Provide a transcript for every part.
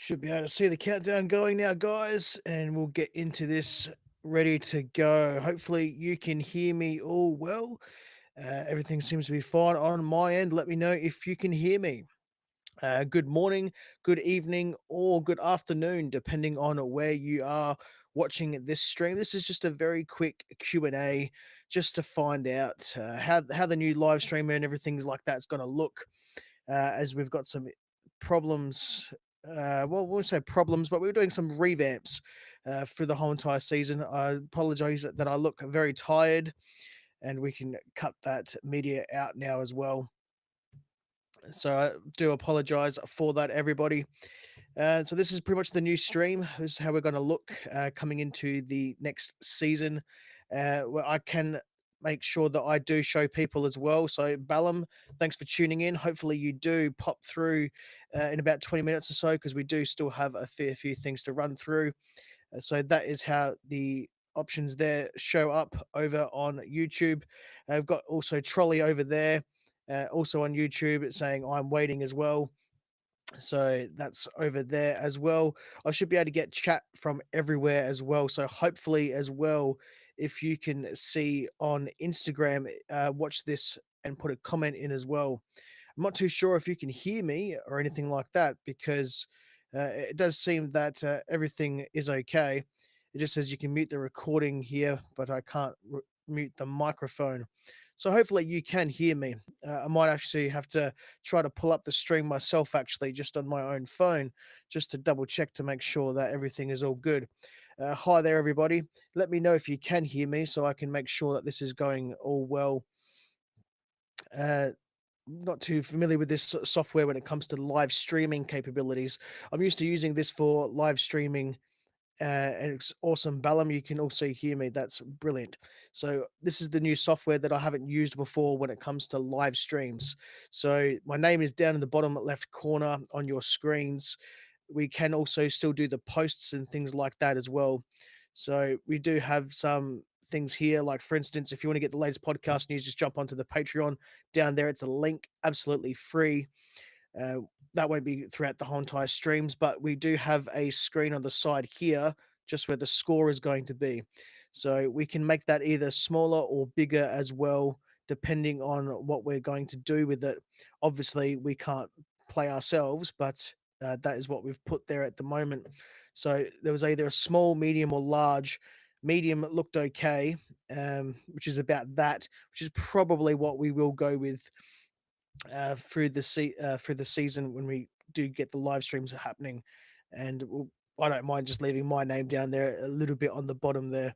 Should be able to see the countdown going now, guys, and we'll get into this ready to go. Hopefully, you can hear me all well. Everything seems to be fine on my end. Let me know if you can hear me. Good morning, good evening, or good afternoon, depending on where you are watching this stream. This is just a very quick Q&A just to find out how the new live stream and everything like that's going to look as we've got some problems. Well, we won't say problems, but we were doing some revamps through the whole entire season. I apologize that I look very tired, and we can cut that media out now as well. So I do apologize for that, everybody. So this is pretty much the new stream. This is how we're going to look coming into the next season. Where I can make sure that I do show people as well. So Ballum, thanks for tuning in. Hopefully you do pop through in about 20 minutes or so because we do still have a fair few things to run through. So that is how the options there show up over on YouTube. I've got also Trolley over there, also on YouTube. It's saying I'm waiting as well. So that's over there as well. I should be able to get chat from everywhere as well. So hopefully as well, if you can see on Instagram, watch this and put a comment in as well. I'm not too sure if you can hear me or anything like that because it does seem that everything is okay. It just says you can mute the recording here, but I can't mute the microphone. So hopefully you can hear me. I might actually have to try to pull up the stream myself, actually, just on my own phone, just to double check to make sure that everything is all good. Hi there, everybody. Let me know if you can hear me so I can make sure that this is going all well. Uh, not too familiar with this software when it comes to live streaming capabilities. I'm used to using this for live streaming and it's awesome. Ballum, you can also hear me. That's brilliant. So this is the new software that I haven't used before when it comes to live streams. So my name is down in the bottom left corner on your screens. We can also still do the posts and things like that as well. So we do have some things here, like for instance, if you want to get the latest podcast news, just jump onto the Patreon down there. It's a link, absolutely free. Uh, that won't be throughout the whole entire streams, but we do have a screen on the side here, just where the score is going to be. So we can make that either smaller or bigger as well, depending on what we're going to do with it. Obviously, we can't play ourselves, but that is what we've put there at the moment. So there was either a small, medium, or large. Medium looked okay, which is about that, which is probably what we will go with through the season when we do get the live streams happening, and I don't mind just leaving my name down there a little bit on the bottom there.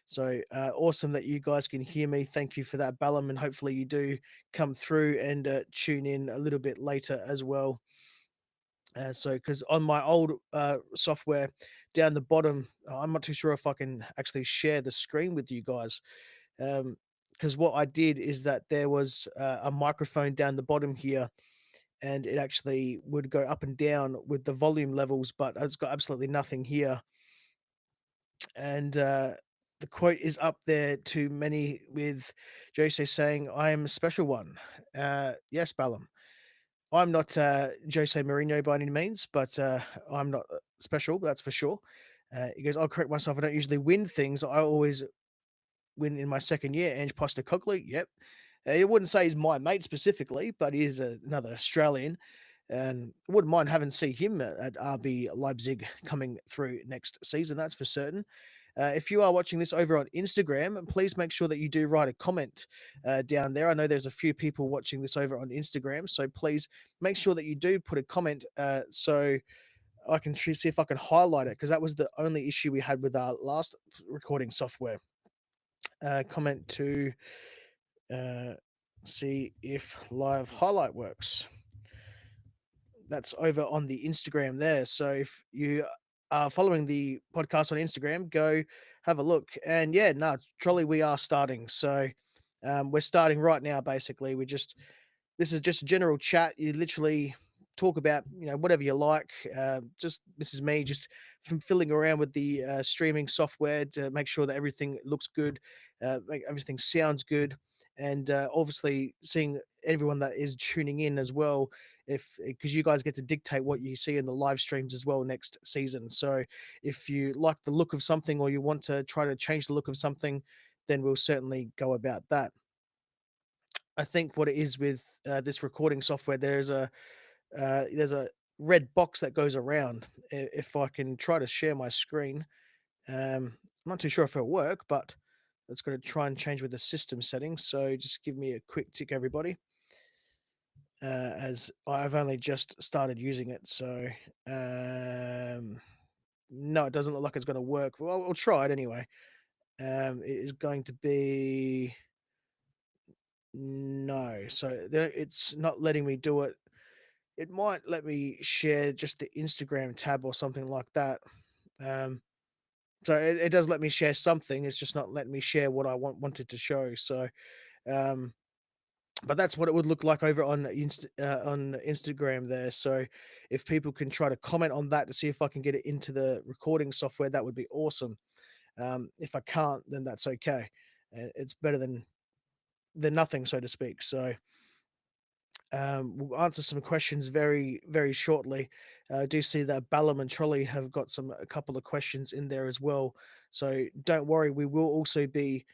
So awesome that you guys can hear me. Thank you for that, Ballum, and hopefully you do come through and tune in a little bit later as well. So, because on my old software down the bottom, I'm not too sure if I can actually share the screen with you guys. Because what I did is that there was a microphone down the bottom here, and it actually would go up and down with the volume levels, but it's got absolutely nothing here. And the quote is up there to many with Jose saying, I am a special one. Yes, Ballum. I'm not Jose Mourinho by any means, but I'm not special, that's for sure. He goes, I'll correct myself. I don't usually win things. I always win in my second year. Ange Postecoglou, yep. I wouldn't say he's my mate specifically, but he is another Australian. And I wouldn't mind having see him at RB Leipzig coming through next season. That's for certain. If you are watching this over on Instagram, please make sure that you do write a comment down there. I know there's a few people watching this over on Instagram, so please make sure that you do put a comment so I can see if I can highlight it because that was the only issue we had with our last recording software. Comment to uh, see if live highlight works. That's over on the Instagram there. So if you are following the podcast on Instagram, go have a look. And yeah, no, Trolley, we are starting. So we're starting right now, basically. This is just a general chat. You literally talk about, whatever you like. Just this is me just filling around with the streaming software to make sure that everything looks good, make everything sounds good. And obviously, seeing everyone that is tuning in as well, if because you guys get to dictate what you see in the live streams as well next season. So if you like the look of something or you want to try to change the look of something, then we'll certainly go about that. I think what it is with this recording software, there's a red box that goes around. If I can try to share my screen, I'm not too sure if it'll work, but it's going to try and change with the system settings. So just give me a quick tick, everybody, as I've only just started using it. So no, it doesn't look like it's going to work. Well, I'll try it anyway. It is going to be no, so there, it's not letting me do it. It might let me share just the Instagram tab or something like that. Um, so it does let me share something. It's just not letting me share what I wanted to show. So, um, but that's what it would look like over on on Instagram there. So, if people can try to comment on that to see if I can get it into the recording software, that would be awesome. If I can't, then that's okay. It's better than nothing, so to speak. So, we'll answer some questions very, very shortly. I do see that Ballum and Trolley have got a couple of questions in there as well. So don't worry, we will also be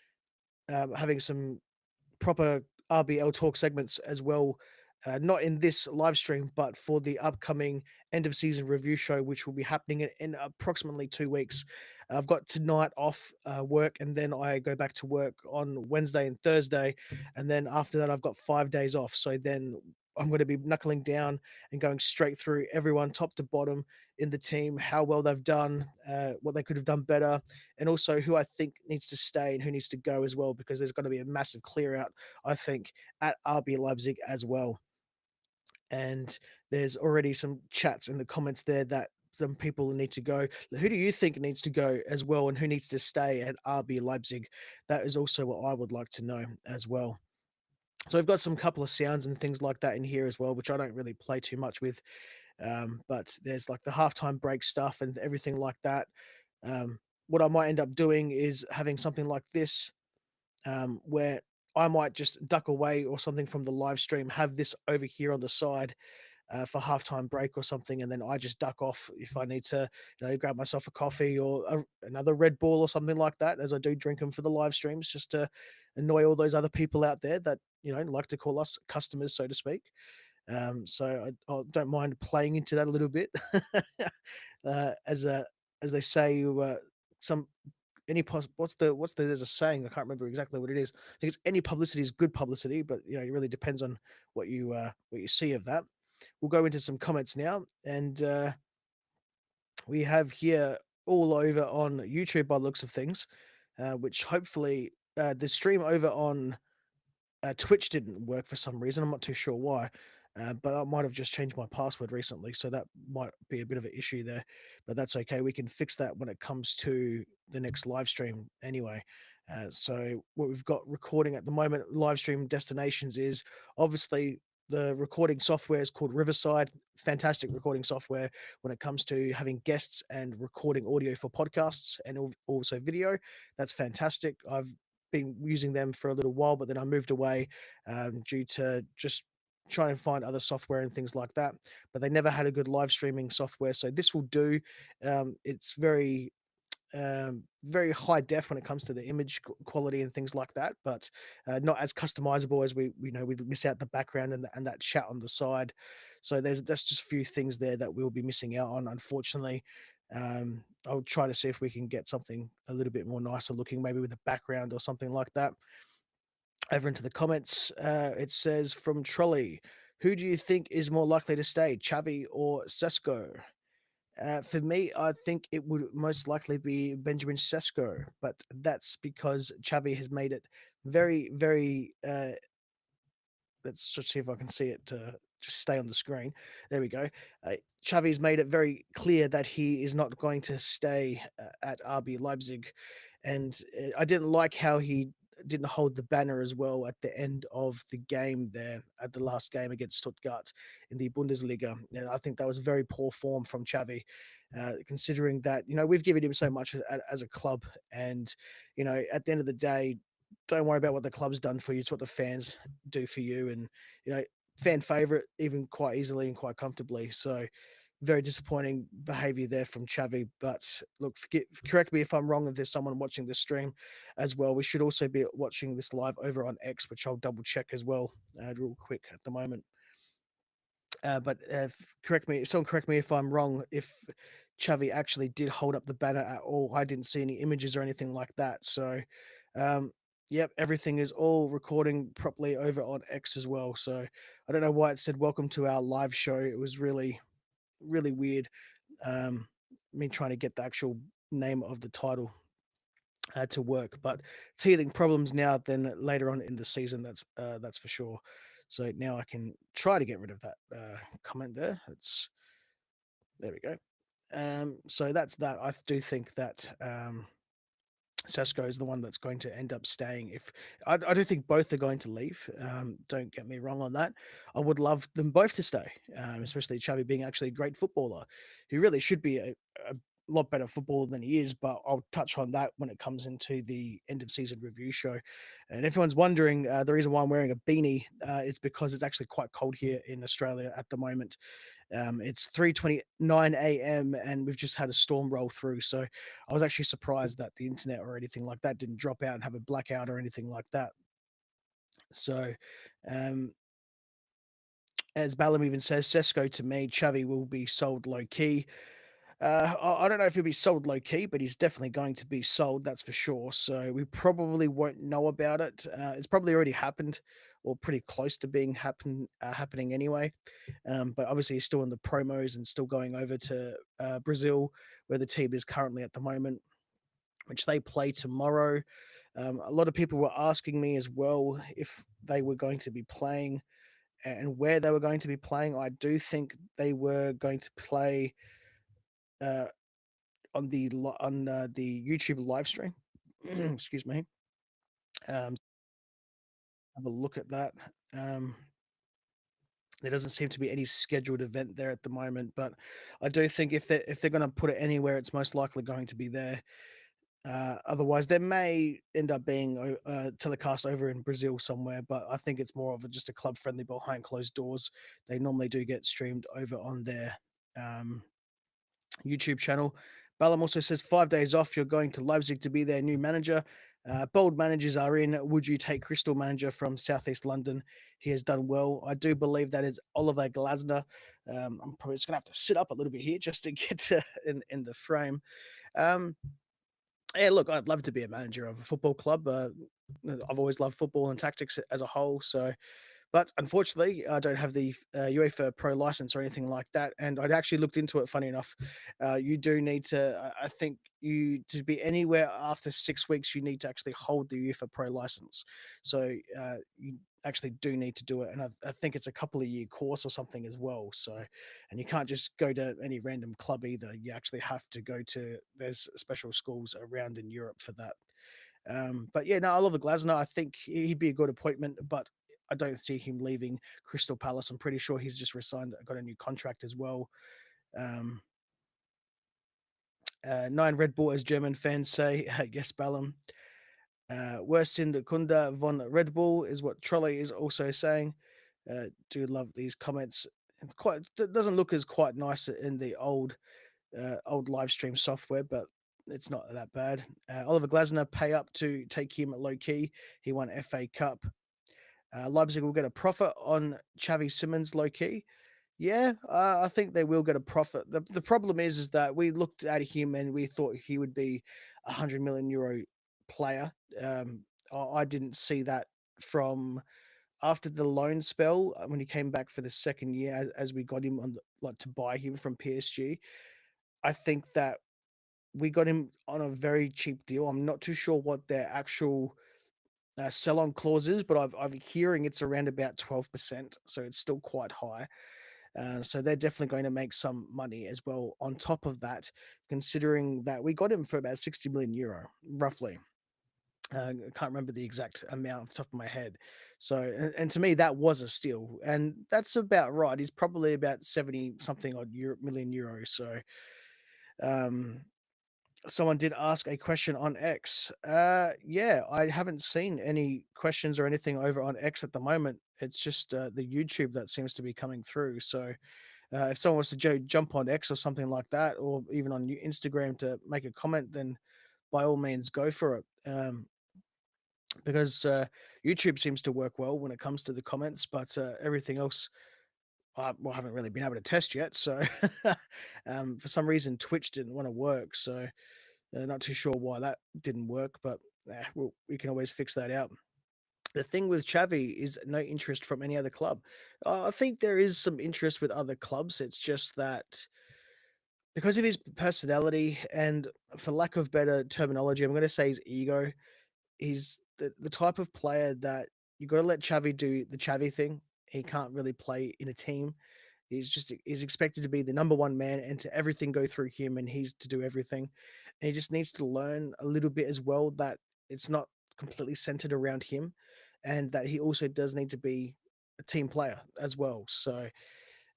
having some proper RBL talk segments as well. Not in this live stream, but for the upcoming end of season review show, which will be happening in approximately 2 weeks. I've got tonight off work, and then I go back to work on Wednesday and Thursday. And then after that, I've got 5 days off. So then I'm going to be knuckling down and going straight through everyone top to bottom in the team, how well they've done, what they could have done better, and also who I think needs to stay and who needs to go as well, because there's going to be a massive clear out, I think, at RB Leipzig as well. And there's already some chats in the comments there that some people need to go. Who do you think needs to go as well, and who needs to stay at RB Leipzig? That is also what I would like to know as well. So I've got some couple of sounds and things like that in here as well, which I don't really play too much with. But there's like the halftime break stuff and everything like that. What I might end up doing is having something like this, where I might just duck away or something from the live stream, have this over here on the side for halftime break or something, and then I just duck off if I need to, grab myself a coffee or another Red Bull or something like that, as I do drink them for the live streams, just to annoy all those other people out there that like to call us customers, so to speak. So I don't mind playing into that a little bit, as as they say, some any what's the there's a saying, I can't remember exactly what it is. I think it's any publicity is good publicity, but it really depends on what you see of that. We'll go into some comments now, and we have here all over on YouTube by the looks of things, which hopefully the stream over on Twitch didn't work for some reason. I'm not too sure why, but I might have just changed my password recently, so that might be a bit of an issue there. But that's okay. We can fix that when it comes to the next live stream anyway. So what we've got recording at the moment, live stream destinations, is obviously the recording software is called Riverside. Fantastic recording software when it comes to having guests and recording audio for podcasts and also video. That's fantastic. I've been using them for a little while, but then I moved away due to just trying to find other software and things like that. But they never had a good live streaming software, so this will do. It's very high def when it comes to the image quality and things like that, but not as customizable as we miss out the background and that chat on the side. So that's just a few things there that we'll be missing out on, unfortunately. I'll try to see if we can get something a little bit more nicer looking, maybe with a background or something like that. Over into the comments, it says from Trolley, who do you think is more likely to stay, Xavi or Sesko? For me, I think it would most likely be Benjamin Sesko, but that's because Xavi has made it very, very. Let's just see if I can see it to just stay on the screen. There we go. Xavi's made it very clear that he is not going to stay at RB Leipzig, and I didn't like how he didn't hold the banner as well at the end of the game there at the last game against Stuttgart in the Bundesliga. I think that was very poor form from Xavi, considering that we've given him so much as a club, and at the end of the day, don't worry about what the club's done for you. It's what the fans do for you, and you know, fan favorite even quite easily and quite comfortably. So, very disappointing behaviour there from Xavi. But look, correct me if I'm wrong. If there's someone watching this stream as well, we should also be watching this live over on X, which I'll double check as well, real quick at the moment. Correct me, someone correct me if I'm wrong. If Xavi actually did hold up the banner at all, I didn't see any images or anything like that. So, um, yep, everything is all recording properly over on X as well. So I don't know why it said "Welcome to our live show." It was really weird. Me trying to get the actual name of the title to work, but teething problems now. Then later on in the season, that's for sure. So now I can try to get rid of that comment there. It's there we go. So that's that. I do think that Sesko is the one that's going to end up staying. If I do think both are going to leave. Don't get me wrong on that. I would love them both to stay, especially Xavi being actually a great footballer. He really should be a lot better footballer than he is. But I'll touch on that when it comes into the end of season review show. And everyone's wondering the reason why I'm wearing a beanie is because it's actually quite cold here in Australia at the moment. It's 3:29 a.m. and we've just had a storm roll through. So I was actually surprised that the internet or anything like that didn't drop out and have a blackout or anything like that. So, um, as Ballum even says, Sesko to me, Xavi will be sold low key. I don't know if he'll be sold low key, but he's definitely going to be sold. That's for sure. So we probably won't know about it. It's probably already happened, or pretty close to being happening anyway. But obviously, he's still in the promos and still going over to Brazil, where the team is currently at the moment, which they play tomorrow. A lot of people were asking me as well if they were going to be playing and where they were going to be playing. I do think they were going to play uh, on the YouTube live stream. Excuse me. Um, have a look at that. Um, there doesn't seem to be any scheduled event there at the moment, but I do think if they're going to put it anywhere, it's most likely going to be there. Otherwise, there may end up being telecast over in Brazil somewhere, but I think it's more of just a club friendly behind closed doors. They normally do get streamed over on their um, YouTube channel. Ballum also says 5 days off. You're going to Leipzig to be their new manager. Bold managers are in. Would you take Crystal manager from Southeast London? He has done well. I do believe that is Oliver Glasner. I'm probably just going to have to sit up a little bit here just to get in the frame. Um, yeah, look, I'd love to be a manager of a football club. I've always loved football and tactics as a whole. So but unfortunately, I don't have the UEFA Pro license or anything like that. And I'd actually looked into it. Funny enough, you do need to. I think you to be anywhere after 6 weeks, you need to actually hold the UEFA Pro license. So you actually do need to do it, and I think it's a couple of year course or something as well. So, and you can't just go to any random club either. You actually have to go to. There's special schools around in Europe for that. But yeah, no, I love a Glasner. I think he'd be a good appointment, but I don't see him leaving Crystal Palace. I'm pretty sure he's just resigned, got a new contract as well. Um, Nine Red Bull, as German fans say, yes, Ballum. Worst in the Kunda von Red Bull is what Trolley is also saying. Do love these comments. Quite doesn't look as quite nice in the old live stream software, but it's not that bad. Oliver Glasner pay up to take him low key. He won FA Cup. Leipzig will get a profit on Xavi Simons low key. Yeah, I think they will get a profit. The problem is that we looked at him and we thought he would be a 100 million euro player. I didn't see that from after the loan spell when he came back for the second year as we got him on like to buy him from PSG. I think that we got him on a very cheap deal. I'm not too sure what their actual sell-on clauses, but I'm hearing it's around about 12%, so it's still quite high. So they're definitely going to make some money as well on top of that, considering that we got him for about 60 million euro, roughly. I can't remember the exact amount off the top of my head. So, and to me, that was a steal, and that's about right. He's probably about 70 something odd million euros. So, um, Someone did ask a question on X. Yeah, I haven't seen any questions or anything over on X at the moment. It's just the YouTube that seems to be coming through. So if someone wants to jump on X or something like that, or even on Instagram to make a comment, then by all means go for it. Because YouTube seems to work well when it comes to the comments, but everything else, well, I haven't really been able to test yet. So for some reason, Twitch didn't want to work. So not too sure why that didn't work, but we can always fix that out. The thing with Xavi is no interest from any other club. I think there is some interest with other clubs. It's just that because of his personality and, for lack of better terminology, I'm going to say his ego. He's the type of player that you got to let Xavi do the Xavi thing. He can't really play in a team. He's expected to be the number one man and to everything go through him and he's to do everything. And he just needs to learn a little bit as well that it's not completely centered around him and that he also does need to be a team player as well. So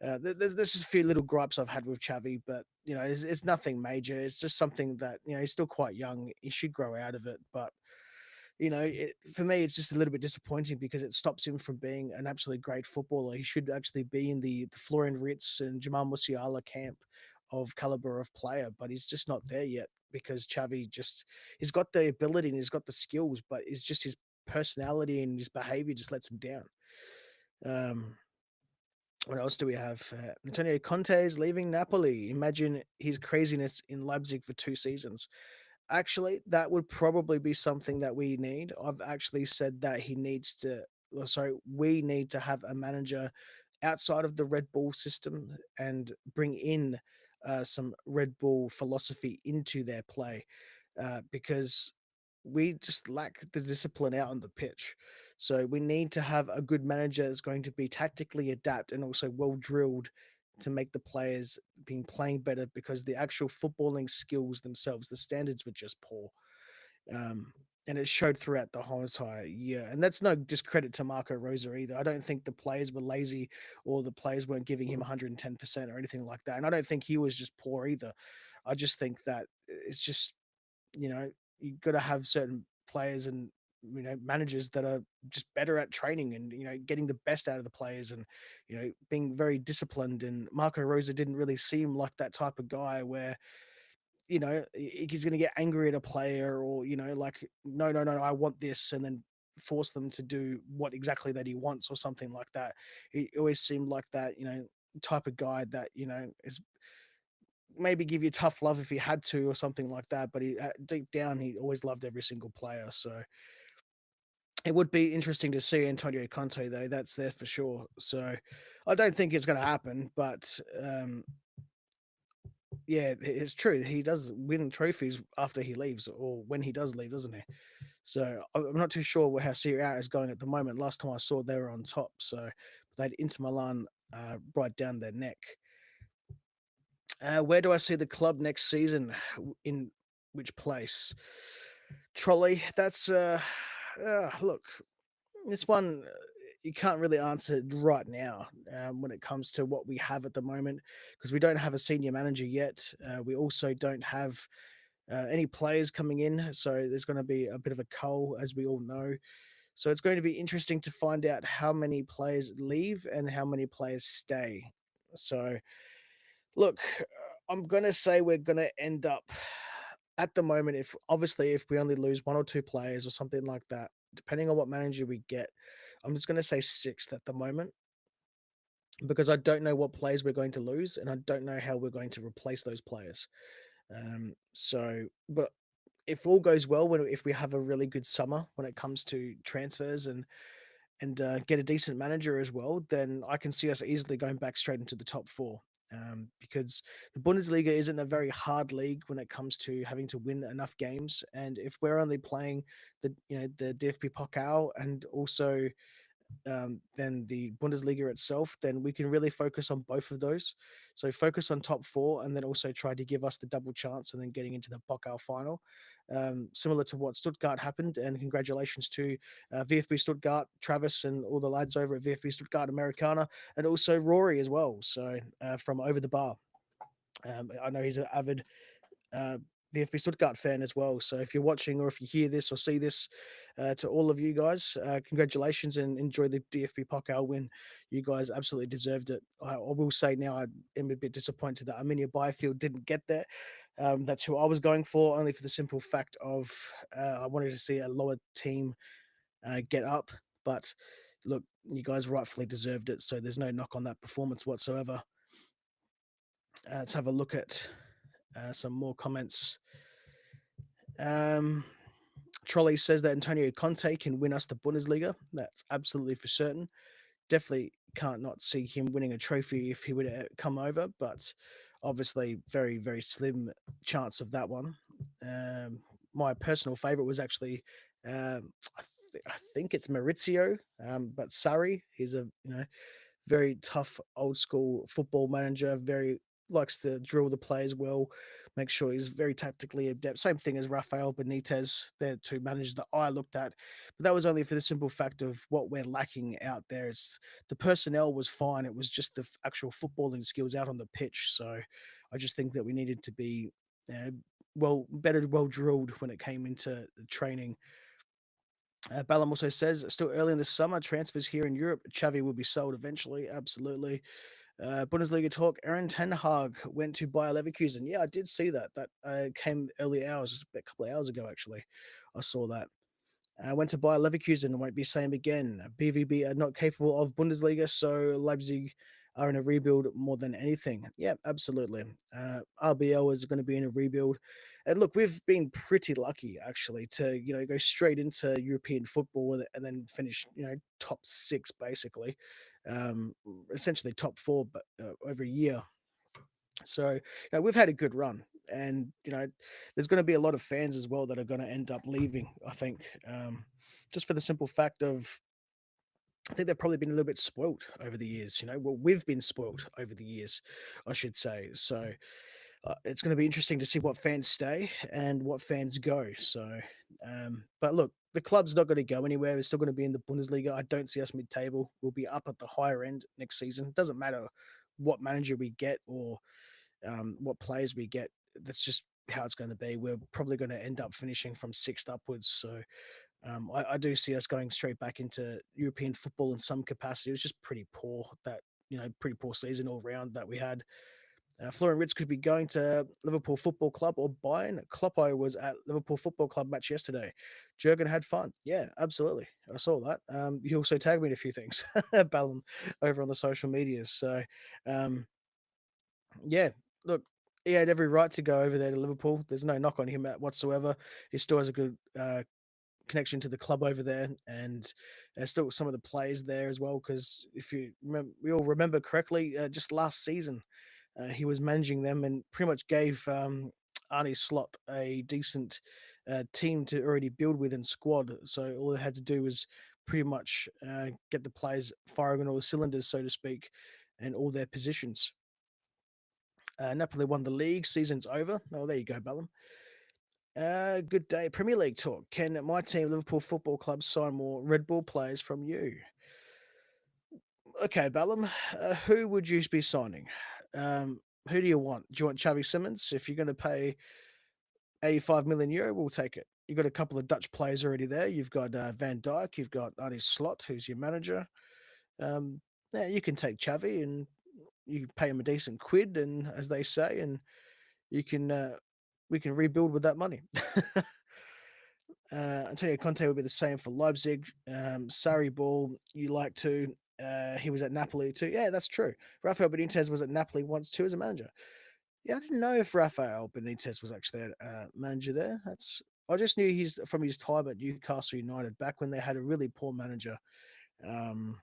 there's just a few little gripes I've had with Xavi, but it's nothing major. It's just something that he's still quite young. He should grow out of it, but for me, it's just a little bit disappointing because it stops him from being an absolutely great footballer. He should actually be in the Florian Ritz and Jamal Musiala camp of caliber of player, but he's just not there yet because Xavi just he's got the ability and he's got the skills, but it's just his personality and his behavior just lets him down. Um, what else do we have? Antonio Conte is leaving Napoli. Imagine his craziness in Leipzig for 2 seasons. Actually, that would probably be something that we need. I've actually said that he needs to, sorry, we need to have a manager outside of the Red Bull system and bring in some Red Bull philosophy into their play because we just lack the discipline out on the pitch. So we need to have a good manager that's going to be tactically adapt and also well drilled to make the players being playing better because the actual footballing skills themselves, the standards were just poor. Um, and it showed throughout the whole entire year. And that's no discredit to Marco Rosa either. I don't think the players were lazy or the players weren't giving him 110% or anything like that. And I don't think he was just poor either. I just think that it's just, you know, you got to have certain players and managers that are just better at training and getting the best out of the players and being very disciplined. And Marco Rosa didn't really seem like that type of guy where he's going to get angry at a player or like no no no I want this and then force them to do what exactly that he wants or something like that. He always seemed like that type of guy that is maybe give you tough love if he had to or something like that. But he deep down he always loved every single player. So it would be interesting to see Antonio Conte though. That's there for sure. So I don't think it's going to happen, but yeah, it's true. He does win trophies after he leaves or when he does leave, doesn't he? So I'm not too sure how Serie A is going at the moment. Last time I saw they were on top. So they had Inter Milan right down their neck. Where do I see the club next season? In which place? Trolley. That's look. This one you can't really answer right now when it comes to what we have at the moment because we don't have a senior manager yet. We also don't have any players coming in, so there's going to be a bit of a cull, as we all know. So it's going to be interesting to find out how many players leave and how many players stay. So look, I'm gonna say we're gonna end up at the moment, if obviously if we only lose one or two players or something like that, depending on what manager we get, I'm just gonna say sixth at the moment because I don't know what players we're going to lose and I don't know how we're going to replace those players. But if all goes well, if we have a really good summer when it comes to transfers and get a decent manager as well, then I can see us easily going back straight into the top four. Because the Bundesliga isn't a very hard league when it comes to having to win enough games, and if we're only playing the DFB Pokal and also than the Bundesliga itself, then we can really focus on both of those. So focus on top four, and then also try to give us the double chance, and then getting into the Pokal final, similar to what Stuttgart happened. And congratulations to VfB Stuttgart, Travis, and all the lads over at VfB Stuttgart Americana, and also Rory as well. So from Over the Bar, I know he's an avid uh, VfB Stuttgart fan as well. So if you're watching or if you hear this or see this, to all of you guys, congratulations and enjoy the DFB Pokal win. You guys absolutely deserved it. I will say now I am a bit disappointed that Arminia Bielefeld didn't get there. That's who I was going for, only for the simple fact of I wanted to see a lower team get up. But look, you guys rightfully deserved it. So there's no knock on that performance whatsoever. Let's have a look at some more comments. Um, Trolley says that Antonio Conte can win us the Bundesliga. That's absolutely for certain. Definitely can't not see him winning a trophy if he would come over, but obviously very, very slim chance of that one. My personal favorite was actually, I think it's Maurizio, but Sarri. He's a very tough old school football manager, very likes to drill the players well, make sure he's very tactically adept. Same thing as Rafael Benitez. They're two managers that I looked at, but that was only for the simple fact of what we're lacking out there. It's the personnel was fine. It was just the actual footballing skills out on the pitch. So I just think that we needed to be uh, well drilled when it came into the training. Ballum also says still early in the summer transfers here in Europe. Xavi will be sold eventually. Absolutely. Bundesliga talk. Aaron Ten Hag went to Bayer Leverkusen. Yeah, I did see that. That came early hours, a couple of hours ago actually. I saw that. Went to Bayer Leverkusen. Won't be same again. BVB are not capable of Bundesliga, so Leipzig are in a rebuild more than anything. Yeah, absolutely. RBL is going to be in a rebuild, and look, we've been pretty lucky actually to go straight into European football and then finish top six basically, um, essentially top four, but every year. So, we've had a good run, and there's going to be a lot of fans as well that are going to end up leaving. I think, just for the simple fact of, I think they've probably been a little bit spoilt over the years. Well, we've been spoilt over the years, I should say. So, it's going to be interesting to see what fans stay and what fans go. So, but look, the club's not going to go anywhere. We're still going to be in the Bundesliga. I don't see us mid-table. We'll be up at the higher end next season. It doesn't matter what manager we get or what players we get. That's just how it's going to be. We're probably going to end up finishing from sixth upwards. So I do see us going straight back into European football in some capacity. It was just pretty poor pretty poor season all round that we had. Florian Ritz could be going to Liverpool Football Club or Bayern. Kloppo was at Liverpool Football Club match yesterday. Jurgen had fun. Yeah, absolutely. I saw that. He also tagged me in a few things, Ballon, over on the social medias. So, um, yeah, look, he had every right to go over there to Liverpool. There's no knock on him whatsoever. He still has a good connection to the club over there, and there's still some of the players there as well. Because if you remember, we all remember correctly, just last season, he was managing them and pretty much gave Arnie Slot a decent team to already build with and squad. So all they had to do was pretty much get the players firing on all the cylinders, so to speak, and all their positions. Napoli won the league. Season's over. Oh, there you go, Ballum. Good day. Premier League talk. Can my team, Liverpool Football Club, sign more Red Bull players from you? Okay, Ballum. Who would you be signing? Who do you want? Do you want Xavi Simmons? If you're going to pay 85 million euro, we'll take it. You've got a couple of Dutch players already there. You've got Van Dijk. You've got Arnie Slot, who's your manager. Yeah, you can take Xavi and you pay him a decent quid, and as they say, and you can we can rebuild with that money. Antonio Conte would be the same for Leipzig. Sarri Ball, you like to. He was at Napoli too. Yeah, that's true. Rafael Benitez was at Napoli once too as a manager. Yeah, I didn't know if Rafael Benitez was actually a manager there. I just knew he's from his time at Newcastle United back when they had a really poor manager. Um,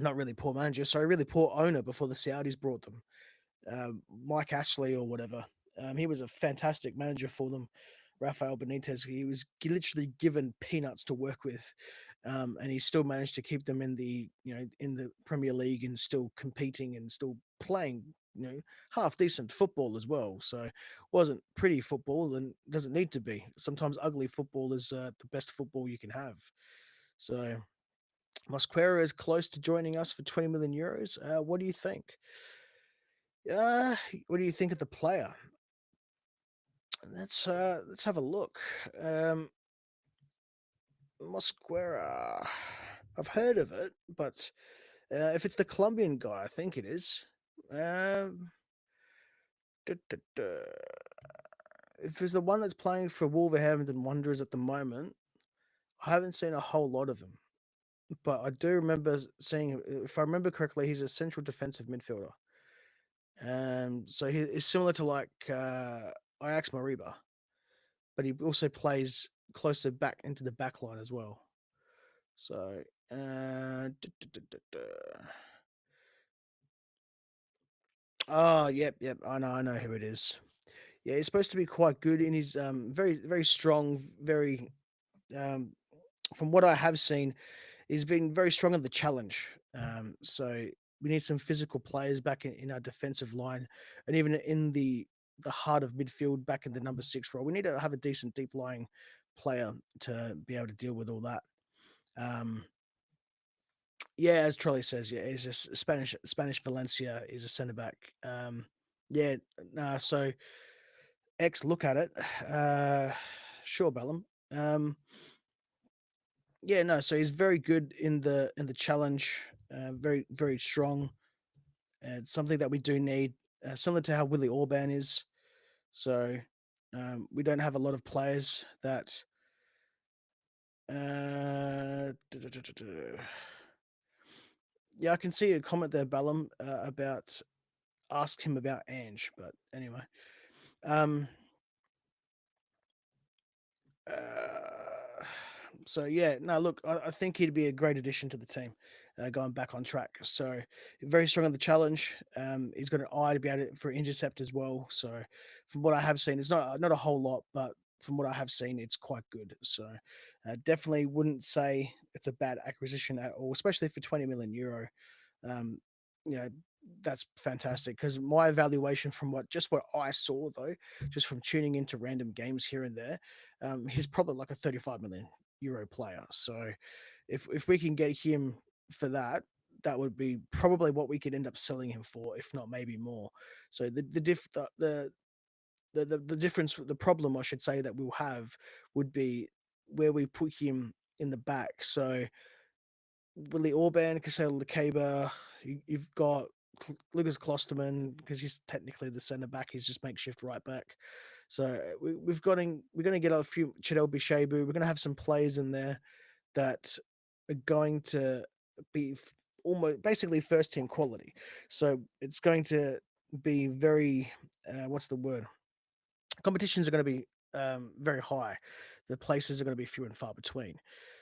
Not really poor manager, sorry, really poor owner before the Saudis brought them. Mike Ashley or whatever. He was a fantastic manager for them. Rafael Benitez, he was literally given peanuts to work with, and he still managed to keep them in the in the Premier League and still competing and still playing half decent football as well. So wasn't pretty football and doesn't need to be. Sometimes ugly football is the best football you can have. So Mosquera is close to joining us for 20 million euros. What do you think? What do you think of the player? Let's have a look. Um, Mosquera. I've heard of it, but if it's the Colombian guy, I think it is. Um, duh, duh, duh. If it's the one that's playing for Wolverhampton Wanderers at the moment, I haven't seen a whole lot of him. But I do remember seeing, if I remember correctly, he's a central defensive midfielder. So he is similar to like Ajax Mariba, but he also plays closer back into the back line as well. So, oh, yep. I know who it is. Yeah, he's supposed to be quite good in his very strong, very um from what I have seen, he's been very strong in the challenge. So we need some physical players back in our defensive line, and even in the heart of midfield, back in the number 6 role. We need to have a decent deep lying player to be able to deal with all that. Um, yeah, as Trolley says, yeah, he's a Spanish Valencia. He's a centre back. Yeah, nah, so X look at it. Sure, Bellum. Yeah, no, so he's very good in the challenge. Very strong. It's something that we do need, similar to how Willie Orban is. So we don't have a lot of players that. Yeah, I can see a comment there, Ballum, about ask him about Ange, but anyway. Um, uh, so yeah, no, look, I think he'd be a great addition to the team, going back on track. So very strong on the challenge. He's got an eye to be able to, for intercept as well. So from what I have seen, it's not a whole lot, but from what I have seen, it's quite good. So definitely wouldn't say it's a bad acquisition at all, especially for 20 million euro. Um, you know, that's fantastic because my evaluation from what I saw though, just from tuning into random games here and there, he's probably like a 35 million euro player. So if we can get him for that, that would be probably what we could end up selling him for, if not maybe more. So the difference, the problem I should say that we'll have would be where we put him in the back. So Willie Orban, Casella Lacaba, you've got Lucas Klosterman because he's technically the centre back. He's just makeshift right back. So we're going to get a few Chidel Bishabu. We're going to have some players in there that are going to be almost basically first team quality. So it's going to be very what's the word? Competitions are going to be very high. The places are going to be few and far between.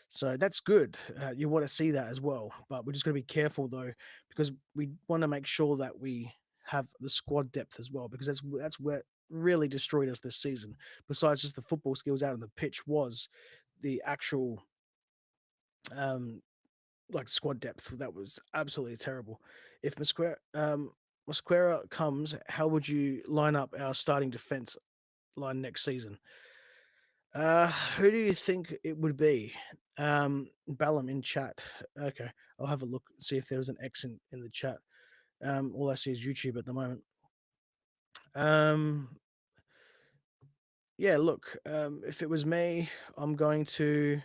So that's good. You want to see that as well, but we're just going to be careful though, because we want to make sure that we have the squad depth as well, because that's where really destroyed us this season. Besides just the football skills out on the pitch, was the actual um, like squad depth that was absolutely terrible. If Mosquera comes, how would you line up our starting defense line next season? Who do you think it would be? Ballum in chat. Okay, I'll have a look, see if there was an X in the chat. All I see is YouTube at the moment. Um, yeah, look, if it was me, I'm going to.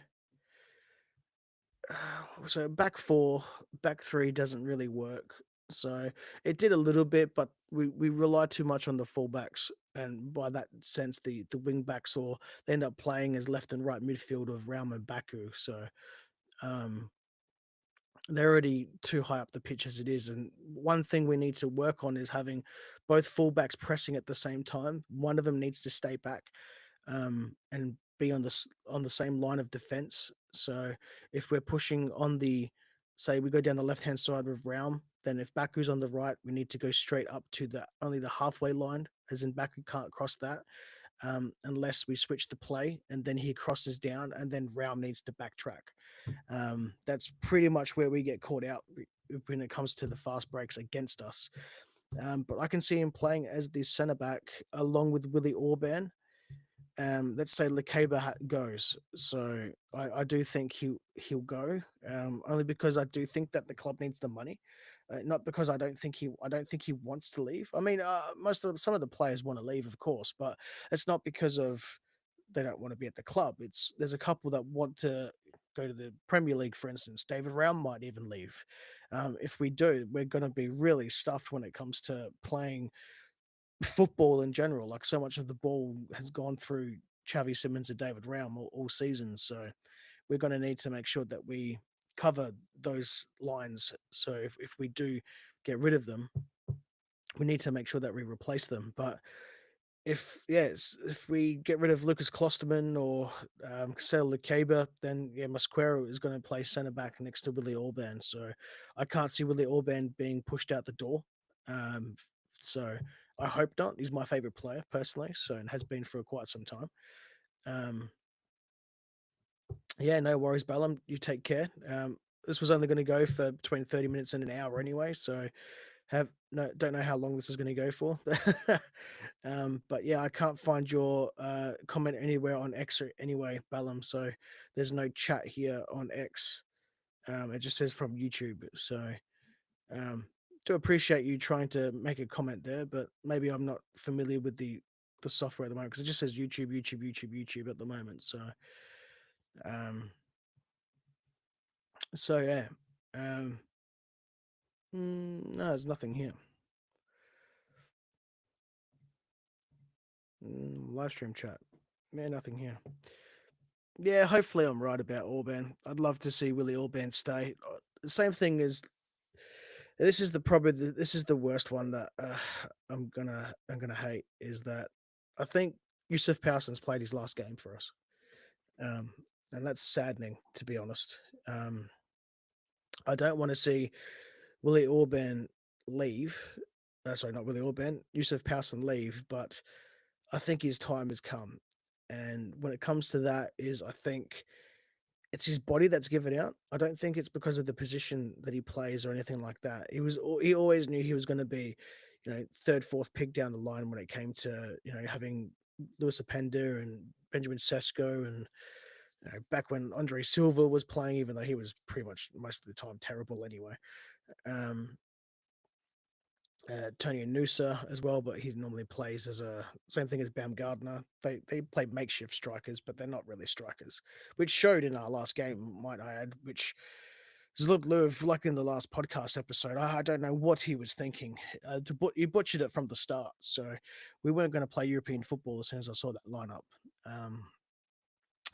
So back four, back three doesn't really work. So it did a little bit, but we rely too much on the fullbacks, and by that sense, the wing backs, or they end up playing as left and right midfield of Raum and Baku. So um, they're already too high up the pitch as it is. And one thing we need to work on is having both fullbacks pressing at the same time. One of them needs to stay back and be on the same line of defense. So if we're pushing on the, say we go down the left hand side with Raum, then if Baku's on the right, we need to go straight up to the only the halfway line, as in Baku can't cross that. Unless we switch the play and then he crosses down and then Raum needs to backtrack. That's pretty much where we get caught out when it comes to the fast breaks against us. But I can see him playing as the centre back along with Willie Orban. let's say Lekeba goes. So I do think he'll go. Only because I do think that the club needs the money, not because I don't think he wants to leave. I mean, some of the players want to leave, of course, but it's not because of they don't want to be at the club. It's there's a couple that want to go to the Premier League, for instance. David Round might even leave. If we do, we're going to be really stuffed when it comes to playing football in general. Like so much of the ball has gone through Xavi Simmons and David Raum all season. So we're going to need to make sure that we cover those lines. So if we do get rid of them, we need to make sure that we replace them. But if we get rid of Lucas Klosterman or Casel Lekeba, then yeah, Mosquera is going to play centre back next to Willie Orban. So I can't see Willie Orban being pushed out the door. Um, so I hope not. He's my favourite player personally, so and has been for quite some time. Um, yeah, no worries, Ballum. You take care. This was only going to go for between 30 minutes and an hour anyway, so have no don't know how long this is going to go for. But yeah, I can't find your comment anywhere on X or anyway, Ballum. So there's no chat here on X. It just says from YouTube. So um, do appreciate you trying to make a comment there, but maybe I'm not familiar with the software at the moment because it just says YouTube, YouTube, YouTube, YouTube at the moment. Um, so yeah, um, no, there's nothing here. Live stream chat, yeah, nothing here. Yeah, hopefully I'm right about Orban. I'd love to see Willie Orban stay. The same thing as this is the probably this is the worst one that I'm gonna hate is that I think Yusuf Parsons played his last game for us, um, and that's saddening to be honest. Um, I don't want to see Willie Orban leave. Sorry, not Willie Orban, Yusuf Parsons leave, but I think his time has come. And when it comes to that, is I think it's his body that's given out. I don't think it's because of the position that he plays or anything like that. He always knew he was going to be, third, fourth pick down the line when it came to having Lewis Openda and Benjamin Sesko and back when Andre Silva was playing, even though he was pretty much most of the time terrible anyway. Um, Tony Nusa as well, but he normally plays as a same thing as Bam Gardner. They play makeshift strikers, but they're not really strikers, which showed in our last game, might I add. Which Zlud Luv, like in the last podcast episode, I don't know what he was thinking. You butchered it from the start, so we weren't going to play European football as soon as I saw that lineup. Um,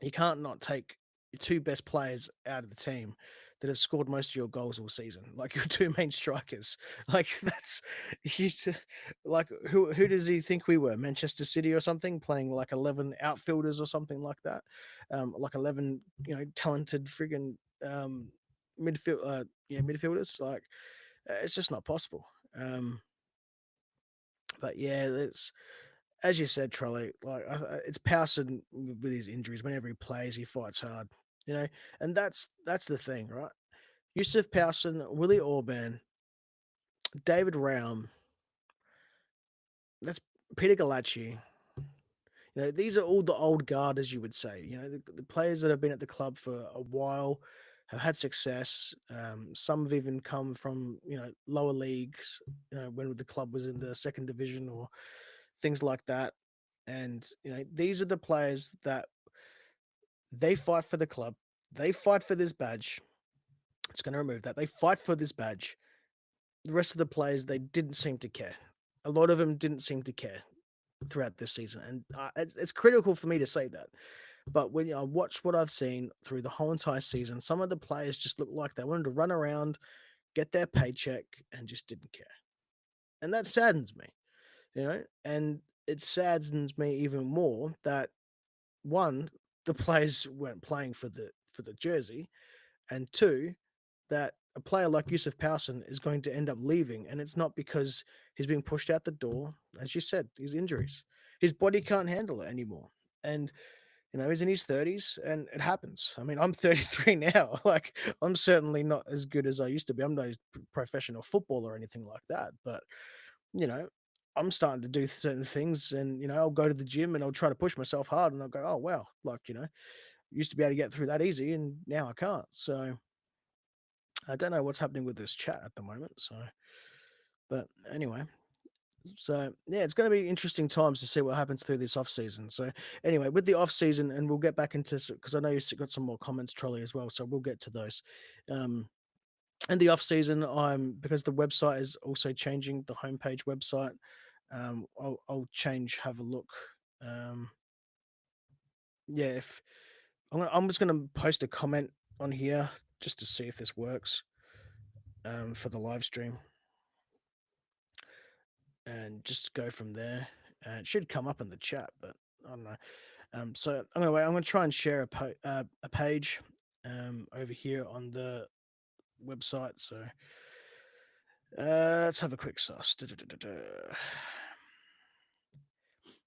you can't not take your two best players out of the team that have scored most of your goals all season, like your two main strikers. Like that's you. Like who does he think we were? Manchester City or something, playing like 11 outfielders or something like that. Like 11, talented friggin' midfielders. Like it's just not possible. But yeah, it's as you said, Trolley, like it's Powson with his injuries. Whenever he plays, he fights hard, and that's the thing, right? Yusuf Powson, Willie Orban, David Raum, that's Peter Galacci. These are all the old guard, as you would say. The players that have been at the club for a while have had success. Some have even come from lower leagues, when the club was in the second division or things like that. And these are the players that they fight for the club. They fight for this badge. It's going to remove that. They fight for this badge. The rest of the players, they didn't seem to care. A lot of them didn't seem to care throughout this season, and it's critical for me to say that. But when I watch what I've seen through the whole entire season, some of the players just look like they wanted to run around, get their paycheck, and just didn't care, and that saddens me. And it saddens me even more that one, the players weren't playing for the jersey, and two, that a player like Yusuf Powson is going to end up leaving, and it's not because he's being pushed out the door, as you said, his injuries. His body can't handle it anymore. And he's in his 30s and it happens. I mean, I'm 33 now. Like, I'm certainly not as good as I used to be. I'm no professional footballer or anything like that. But, you know, I'm starting to do certain things, and I'll go to the gym and I'll try to push myself hard, and I'll go, oh wow, like used to be able to get through that easy, and now I can't. So I don't know what's happening with this chat at the moment. So, but anyway, so yeah, it's going to be interesting times to see what happens through this off season. So anyway, with the off season, and we'll get back into because I know you've got some more comments, Trolley, as well. So we'll get to those. Um, and the off season, I'm because the website is also changing the homepage website. I'll change, have a look. Um, yeah, if I'm just going to post a comment on here just to see if this works for the live stream, and just go from there. It should come up in the chat, but I don't know. So anyway, I'm going to try and share a page over here on the website. So let's have a quick sus.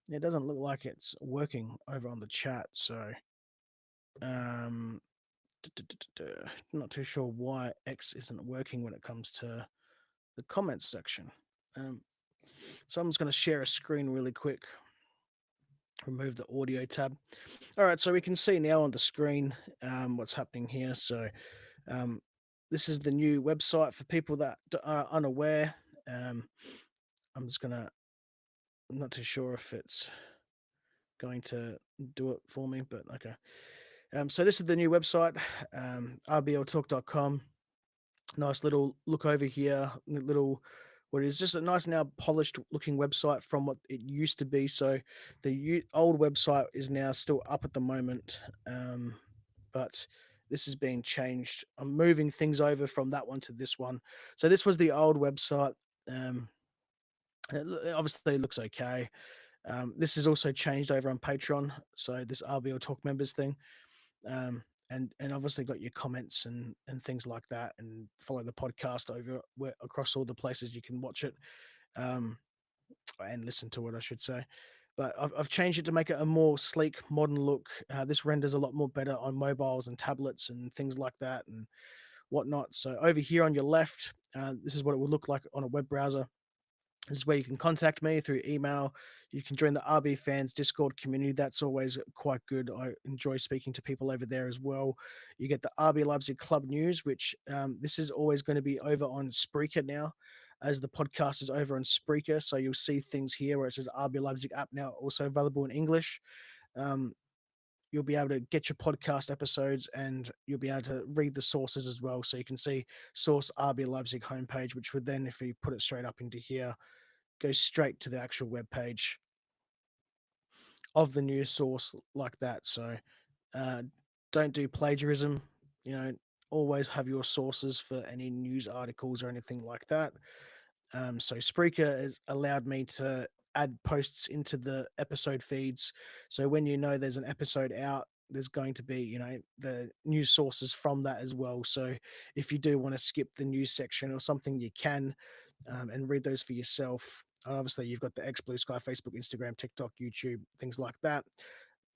It doesn't look like it's working over on the chat, so um, not too sure why X isn't working when it comes to the comments section. Um, so I'm just going to share a screen really quick. Remove the audio tab. All right, so we can see now on the screen what's happening here. So um, this is the new website for people that are unaware. I'm just gonna. I'm not too sure if it's going to do it for me, but okay. So this is the new website, rbltalk.com. Nice little look over here. Little what is just a nice now polished looking website from what it used to be. So the old website is now still up at the moment, but this is being changed. I'm moving things over from that one to this one. So this was the old website. Um, it obviously looks okay. This is also changed over on Patreon. So this RBL Talk members thing, and obviously got your comments and things like that, and follow the podcast over across all the places you can watch it, um, and listen to it, I should say. But I've changed it to make it a more sleek, modern look. This renders a lot more better on mobiles and tablets and things like that and whatnot. So over here on your left, this is what it would look like on a web browser. This is where you can contact me through email. You can join the RB Fans Discord community. That's always quite good. I enjoy speaking to people over there as well. You get the RB Leipzig Club News, which this is always going to be over on Spreaker now, as the podcast is over on Spreaker. So you'll see things here where it says RB Leipzig app now, also available in English. Um, you'll be able to get your podcast episodes, and you'll be able to read the sources as well. So you can see source RB Leipzig homepage, which would then, if you put it straight up into here, go straight to the actual web page of the news source like that. So uh, don't do plagiarism. You know, always have your sources for any news articles or anything like that. So Spreaker has allowed me to add posts into the episode feeds. So when you know there's an episode out, there's going to be, the news sources from that as well. So if you do want to skip the news section or something, you can, and read those for yourself. And obviously, you've got the X, Blue Sky, Facebook, Instagram, TikTok, YouTube, things like that.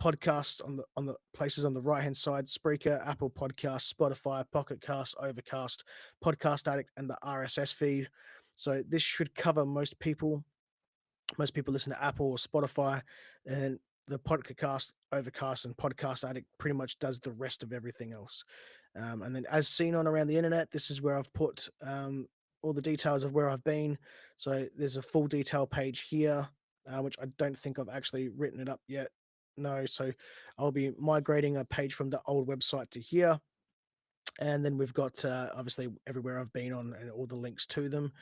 Podcast on the places on the right hand side: Spreaker, Apple Podcasts, Spotify, Pocket Cast, Overcast, Podcast Addict, and the RSS feed. So this should cover most people. Most people listen to Apple or Spotify, and the Podcast, Overcast, and Podcast Addict pretty much does the rest of everything else. And then, as seen on around the internet, this is where I've put all the details of where I've been. So there's a full detail page here, which I don't think I've actually written it up yet. No, so I'll be migrating a page from the old website to here. And then we've got obviously everywhere I've been on and all the links to them.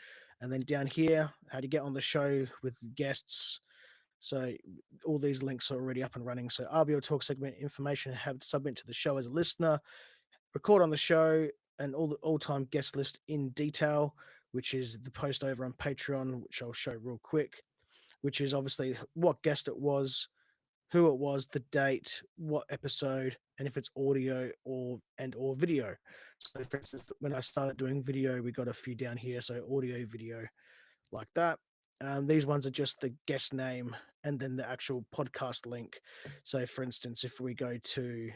And then down here, how to get on the show with guests. So all these links are already up and running. So RBO Talk segment information, have to submit to the show as a listener, record on the show, and all the all-time guest list in detail, which is the post over on Patreon, which I'll show real quick, which is obviously what guest it was, who it was, the date, what episode, and if it's audio or video. So for instance, when I started doing video, we got a few down here. So audio, video, like that. These ones are just the guest name and then the actual podcast link. So for instance, if we go to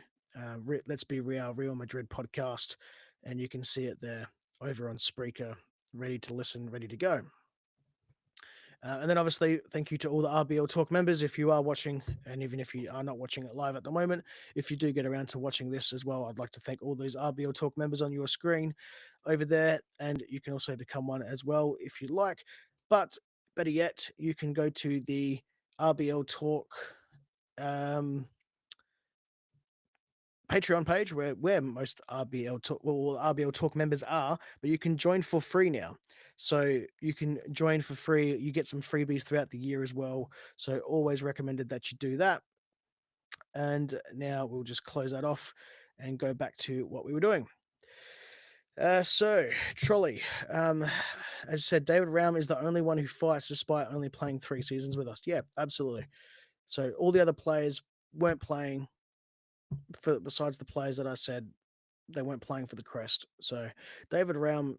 Let's Be Real Madrid podcast, and you can see it there over on Spreaker, ready to listen, ready to go. And then obviously, thank you to all the RBL Talk members. If you are watching, and even if you are not watching it live at the moment, if you do get around to watching this as well, I'd like to thank all those RBL Talk members on your screen over there. And you can also become one as well if you like. But better yet, you can go to the RBL Talk um, Patreon page where most RBL Talk members are, but you can join for free now. So you can join for free. You get some freebies throughout the year as well. So always recommended that you do that. And now we'll just close that off and go back to what we were doing. So Trolley, as I said, David Raum is the only one who fights despite only playing 3 seasons with us. Yeah, absolutely. So all the other players weren't playing for besides the players that I said they weren't playing for the crest. So David Raum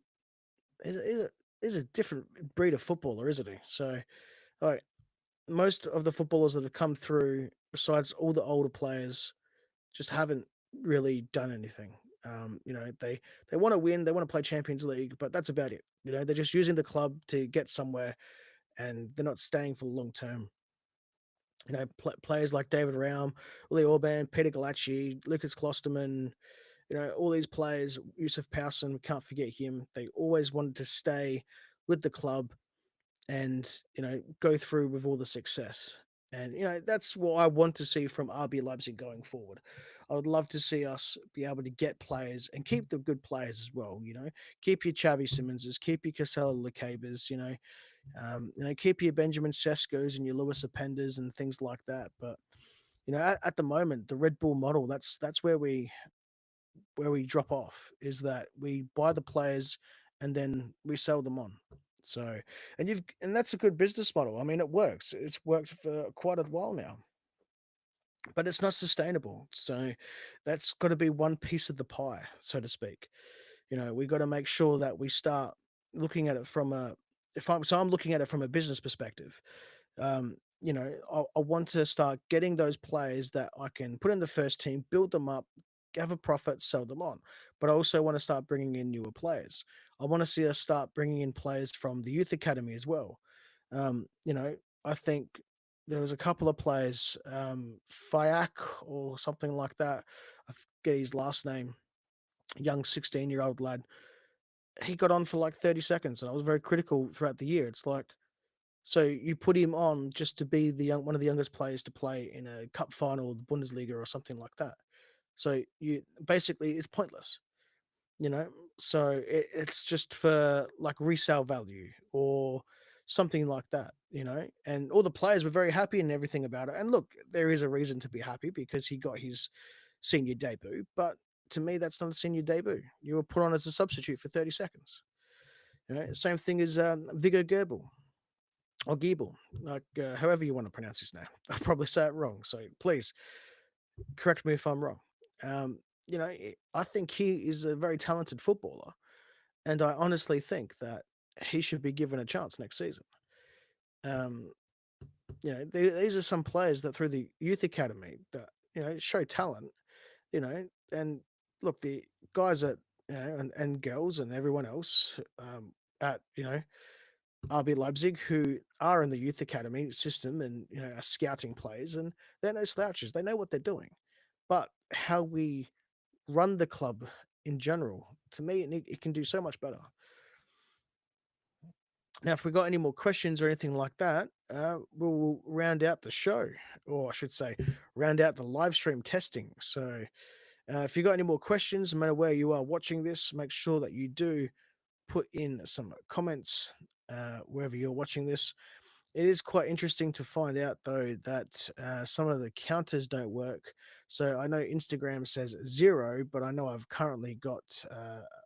is a different breed of footballer, isn't he? So like most of the footballers that have come through, besides all the older players, just haven't really done anything. They want to win, they want to play Champions League, but that's about it. They're just using the club to get somewhere, and they're not staying for long term. Players like David Raum, Willie Orban, Peter Galacci, Lucas Klosterman, all these players, Yusuf Powson, we can't forget him. They always wanted to stay with the club and, go through with all the success. And, that's what I want to see from RB Leipzig going forward. I would love to see us be able to get players and keep the good players as well. Keep your Xavi Simonses, keep your Casella Lacabas, keep your Benjamin Seskos and your Lewis Appenders and things like that. But, at the moment, the Red Bull model, that's where we drop off is that we buy the players and then we sell them on. So, and that's a good business model. I mean, it works. It's worked for quite a while now, but it's not sustainable. So, that's got to be one piece of the pie, so to speak. We got to make sure that we start looking at it from a if I'm so I'm looking at it from a business perspective. I want to start getting those players that I can put in the first team, build them up, have a profit, sell them on. But I also want to start bringing in newer players. I want to see us start bringing in players from the youth academy as well. Um, you know, I think there was a couple of players, Fayak or something like that. I forget his last name. Young 16-year-old lad. He got on for like 30 seconds, and I was very critical throughout the year. It's like, so you put him on just to be one of the youngest players to play in a cup final of the Bundesliga or something like that. So you basically it's pointless, you know. So it's just for like resale value or something like that. And all the players were very happy and everything about it. And look, there is a reason to be happy because he got his senior debut, but to me, that's not a senior debut. You were put on as a substitute for 30 seconds. Same thing as Vigo Gerbel or Giebel, like however you want to pronounce his name. I'll probably say it wrong, so please correct me if I'm wrong. I think he is a very talented footballer, and I honestly think that he should be given a chance next season. Um, these are some players that through the youth academy that show talent. And look, the guys and girls and everyone else at RB Leipzig who are in the youth academy system and are scouting players, and they're no slouches. They know what they're doing, but how we run the club in general, to me, it can do so much better. Now, if we got any more questions or anything like that, we'll round out the show, or I should say, round out the live stream testing. So, if you got any more questions, no matter where you are watching this, make sure that you do put in some comments wherever you're watching this. It is quite interesting to find out, though, that some of the counters don't work. So I know Instagram says 0, but I know I've currently got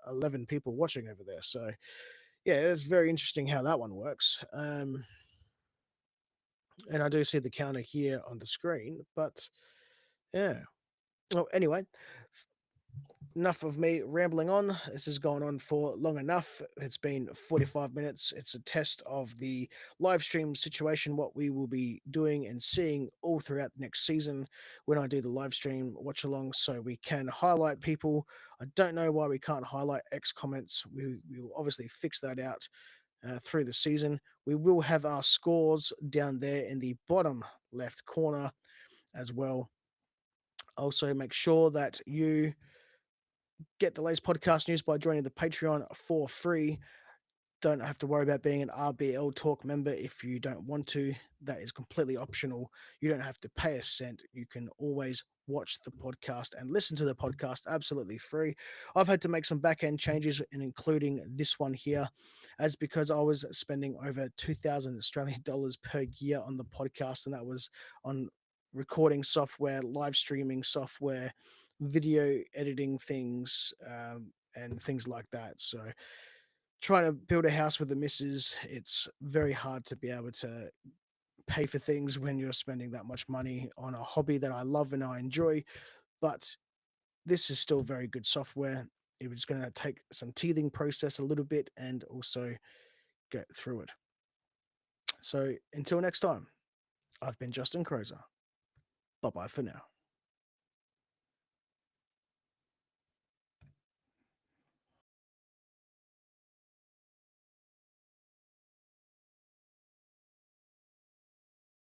11 people watching over there. So yeah, it's very interesting how that one works. And I do see the counter here on the screen, but yeah. Well, anyway, enough of me rambling on. This has gone on for long enough. It's been 45 minutes. It's a test of the live stream situation, what we will be doing and seeing all throughout next season when I do the live stream watch along so we can highlight people. I don't know why we can't highlight X comments. We will obviously fix that out. through the season. We will have our scores down there in the bottom left corner as well. Also, make sure that you get the latest podcast news by joining the Patreon for free. Don't have to worry about being an RBL Talk member if you don't want to. That is completely optional. You don't have to pay a cent. You can always watch the podcast and listen to the podcast absolutely free. I've had to make some back end changes, and including this one here, as because I was spending over 2,000 Australian dollars per year on the podcast, and that was on recording software, live streaming software, video editing things, and things like that. So trying to build a house with the missus, it's very hard to be able to pay for things when you're spending that much money on a hobby that I love and I enjoy. But this is still very good software. It was going to take some teething process a little bit and also get through it. So until next time, I've been Justin Crozer. Bye bye for now.